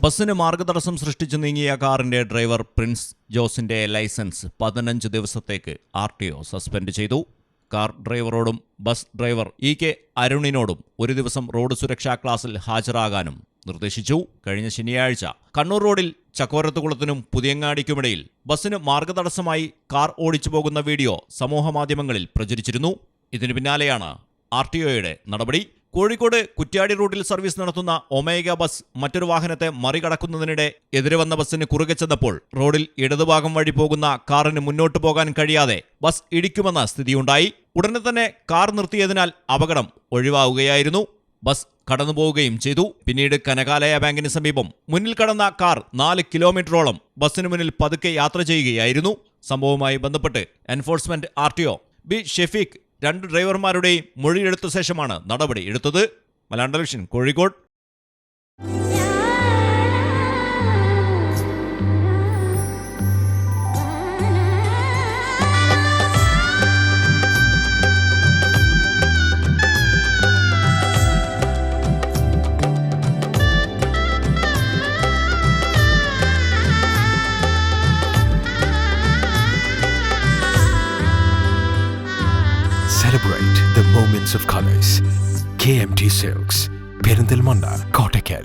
ബസ്സിന് മാർഗതടസ്സം സൃഷ്ടിച്ചു നീങ്ങിയ കാറിന്റെ ഡ്രൈവർ പ്രിൻസ് ജോസിന്റെ ലൈസൻസ് 15 ദിവസത്തേക്ക് RTO സസ്പെൻഡ് ചെയ്തു. കാർ ഡ്രൈവറോടും ബസ് ഡ്രൈവർ EK അരുണിനോടും ഒരു ദിവസം റോഡ് സുരക്ഷാ ക്ലാസിൽ ഹാജരാകാനും നിർദ്ദേശിച്ചു. കഴിഞ്ഞ ശനിയാഴ്ച കണ്ണൂർ റോഡിൽ ചക്കോരത്തുകുളത്തിനും പുതിയങ്ങാടിക്കുമിടയിൽ ബസ്സിന് മാർഗതടസ്സമായി കാർ ഓടിച്ചു പോകുന്ന വീഡിയോ സമൂഹമാധ്യമങ്ങളിൽ പ്രചരിച്ചിരുന്നു. ഇതിനു പിന്നാലെയാണ് RTOയുടെ നടപടി. കോഴിക്കോട് കുറ്റ്യാടി റൂട്ടിൽ സർവീസ് നടത്തുന്ന ഒമേഗ ബസ് മറ്റൊരു വാഹനത്തെ മറികടക്കുന്നതിനിടെ എതിരെ വന്ന ബസ്സിന് കുറുകെ ചെന്നപ്പോൾ റോഡിൽ ഇടതുഭാഗം വഴി പോകുന്ന കാറിന് മുന്നോട്ട് പോകാൻ കഴിയാതെ ബസ് ഇടിക്കുമെന്ന സ്ഥിതിയുണ്ടായി. ഉടനെ തന്നെ കാർ നിർത്തിയതിനാൽ അപകടം ഒഴിവാവുകയായിരുന്നു. ബസ് കടന്നുപോവുകയും ചെയ്തു. പിന്നീട് കനകാലയ ബാങ്കിന് സമീപം മുന്നിൽ കടന്ന കാർ 4 കിലോമീറ്ററോളം ബസ്സിന് മുന്നിൽ പതുക്കെ യാത്ര ചെയ്യുകയായിരുന്നു. സംഭവവുമായി ബന്ധപ്പെട്ട് എൻഫോഴ്സ്മെന്റ് RTO B ഷെഫീഖ് 2 ഡ്രൈവർമാരുടെയും മൊഴിയെടുത്ത ശേഷമാണ് നടപടി എടുത്തത്. Malayalam television, Kozhikode. Celebrate the moments of colors. KMT Silks, Perindalmanda, Kottakkal.